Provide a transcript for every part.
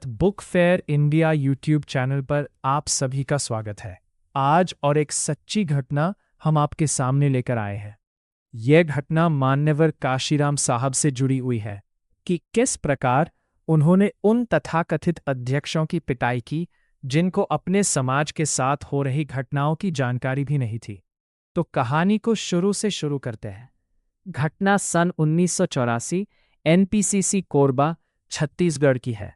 Bharat book fair India YouTube channel पर आप सभी का स्वागत है। आज और एक सच्ची घटना हम आपके सामने लेकर आए हैं। यह घटना मान्यवर काशीराम साहब से जुड़ी हुई है कि किस प्रकार उन्होंने उन तथाकथित अध्यक्षों की पिटाई की जिनको अपने समाज के साथ हो रही घटनाओं की जानकारी भी नहीं थी। तो कहानी को शुरू से शुरू करते हैं। घटना सन 1984 एनपीसीसी कोरबा छत्तीसगढ़ की है।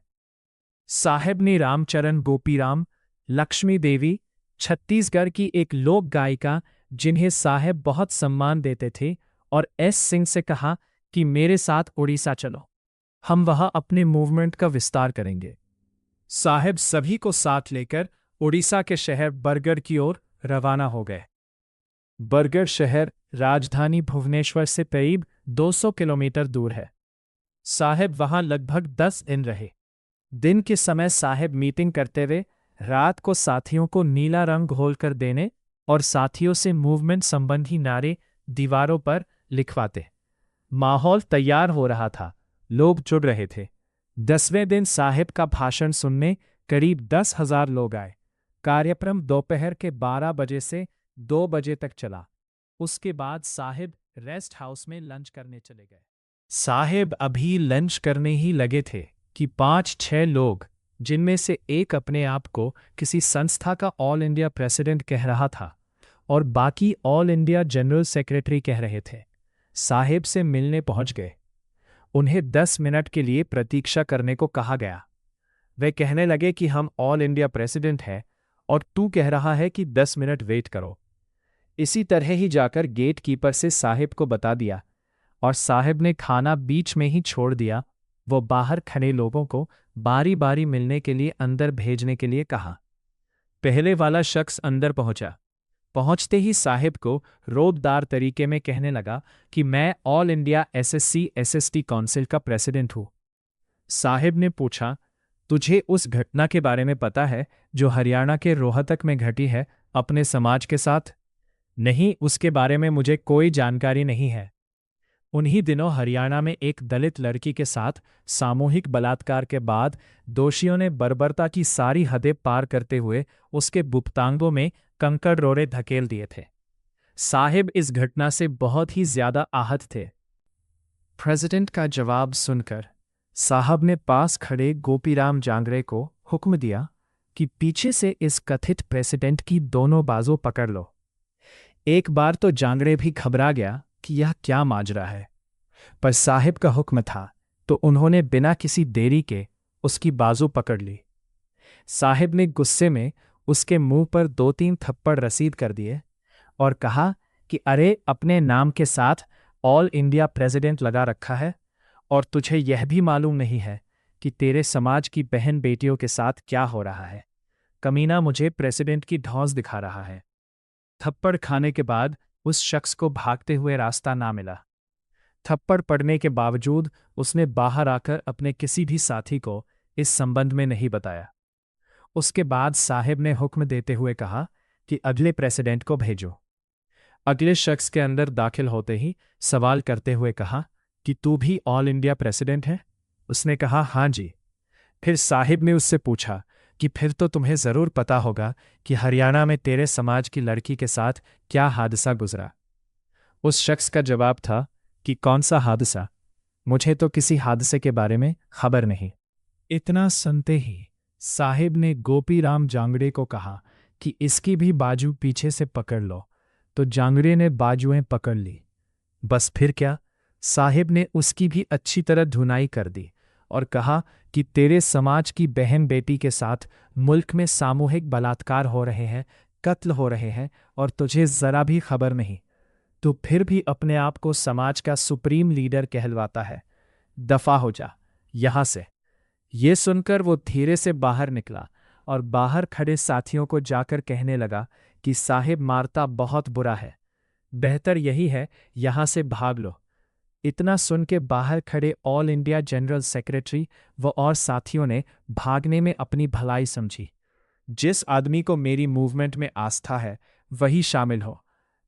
साहेब ने रामचरण गोपीराम लक्ष्मी देवी छत्तीसगढ़ की एक लोक गायिका जिन्हें साहेब बहुत सम्मान देते थे और एस सिंह से कहा कि मेरे साथ उड़ीसा चलो, हम वहां अपने मूवमेंट का विस्तार करेंगे। साहेब सभी को साथ लेकर उड़ीसा के शहर बरगढ़ की ओर रवाना हो गए। बरगढ़ शहर राजधानी भुवनेश्वर से करीब 200 किलोमीटर दूर है। साहेब वहां लगभग 10 दिन रहे। दिन के समय साहेब मीटिंग करते हुए रात को साथियों को नीला रंग घोलकर देने और साथियों से मूवमेंट संबंधी नारे दीवारों पर लिखवाते। माहौल तैयार हो रहा था, लोग जुड़ रहे थे। 10वें दिन साहेब का भाषण सुनने करीब 10,000 लोग आए। कार्यक्रम दोपहर के 12 बजे से 2 बजे तक चला। उसके बाद साहेब रेस्ट हाउस में लंच करने चले गए। साहेब अभी लंच करने ही लगे थे कि 5-6 लोग, जिनमें से एक अपने आप को किसी संस्था का ऑल इंडिया प्रेसिडेंट कह रहा था और बाकी ऑल इंडिया जनरल सेक्रेटरी कह रहे थे, साहेब से मिलने पहुंच गए। उन्हें 10 मिनट के लिए प्रतीक्षा करने को कहा गया। वे कहने लगे कि हम ऑल इंडिया प्रेसिडेंट हैं और तू कह रहा है कि 10 मिनट वेट करो। इसी तरह ही जाकर गेट कीपर से साहेब को बता दिया और साहेब ने खाना बीच में ही छोड़ दिया। वो बाहर खड़े लोगों को बारी बारी मिलने के लिए अंदर भेजने के लिए कहा। पहले वाला शख्स अंदर पहुंचा। पहुंचते ही साहेब को रोबदार तरीके में कहने लगा कि मैं ऑल इंडिया SSC/SST काउंसिल का प्रेसिडेंट हूं। साहेब ने पूछा, तुझे उस घटना के बारे में पता है जो हरियाणा के रोहतक में घटी है अपने समाज के साथ? नहीं, उसके बारे में मुझे कोई जानकारी नहीं है। उन्हीं दिनों हरियाणा में एक दलित लड़की के साथ सामूहिक बलात्कार के बाद दोषियों ने बर्बरता की सारी हदें पार करते हुए उसके गुप्तांगों में कंकड़ रोड़े धकेल दिए थे। साहेब इस घटना से बहुत ही ज्यादा आहत थे। प्रेसिडेंट का जवाब सुनकर साहब ने पास खड़े गोपीराम जांगड़े को हुक्म दिया कि पीछे से इस कथित प्रेसिडेंट की दोनों बाजू पकड़ लो। एक बार तो जांगड़े भी घबरा गया कि यह क्या माजरा है, पर साहिब का हुक्म था तो उन्होंने बिना किसी देरी के उसकी बाजू पकड़ ली। साहिब ने गुस्से में उसके मुंह पर 2-3 थप्पड़ रसीद कर दिए और कहा कि अरे, अपने नाम के साथ ऑल इंडिया प्रेसिडेंट लगा रखा है और तुझे यह भी मालूम नहीं है कि तेरे समाज की बहन बेटियों के साथ क्या हो रहा है। कमीना मुझे प्रेसिडेंट की धौंस दिखा रहा है। थप्पड़ खाने के बाद उस शख्स को भागते हुए रास्ता ना मिला। थप्पड़ पड़ने के बावजूद उसने बाहर आकर अपने किसी भी साथी को इस संबंध में नहीं बताया। उसके बाद साहेब ने हुक्म देते हुए कहा कि अगले प्रेसिडेंट को भेजो। अगले शख्स के अंदर दाखिल होते ही सवाल करते हुए कहा कि तू भी ऑल इंडिया प्रेसिडेंट है? उसने कहा, हाँ जी। फिर साहिब ने उससे पूछा कि फिर तो तुम्हें जरूर पता होगा कि हरियाणा में तेरे समाज की लड़की के साथ क्या हादसा गुजरा। उस शख्स का जवाब था कि कौन सा हादसा, मुझे तो किसी हादसे के बारे में खबर नहीं। इतना सुनते ही साहिब ने गोपीराम जांगड़े को कहा कि इसकी भी बाजू पीछे से पकड़ लो। तो जांगड़े ने बाजुएं पकड़ ली। बस फिर क्या, साहिब ने उसकी भी अच्छी तरह धुनाई कर दी और कहा कि तेरे समाज की बहन बेटी के साथ मुल्क में सामूहिक बलात्कार हो रहे हैं, कत्ल हो रहे हैं और तुझे जरा भी खबर नहीं। तो फिर भी अपने आप को समाज का सुप्रीम लीडर कहलवाता है। दफा हो जा यहां से। ये सुनकर वो धीरे से बाहर निकला और बाहर खड़े साथियों को जाकर कहने लगा कि साहिब मारता बहुत बुरा है, बेहतर यही है यहां से भाग लो। इतना सुन के बाहर खड़े ऑल इंडिया जनरल सेक्रेटरी व और साथियों ने भागने में अपनी भलाई समझी। जिस आदमी को मेरी मूवमेंट में आस्था है वही शामिल हो,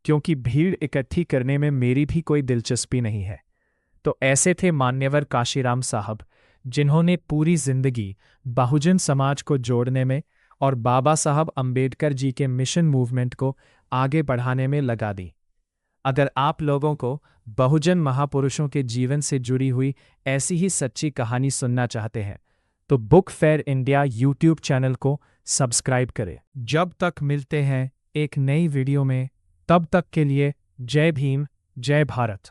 क्योंकि भीड़ इकट्ठी करने में मेरी भी कोई दिलचस्पी नहीं है। तो ऐसे थे मान्यवर काशीराम साहब, जिन्होंने पूरी जिंदगी बहुजन समाज को जोड़ने में और बाबा साहब अंबेडकर जी के मिशन मूवमेंट को आगे बढ़ाने में लगा दी। अगर आप लोगों को बहुजन महापुरुषों के जीवन से जुड़ी हुई ऐसी ही सच्ची कहानी सुनना चाहते हैं तो book fair India YouTube channel को सब्सक्राइब करें। जब तक मिलते हैं एक नई वीडियो में, तब तक के लिए जय भीम, जय भारत।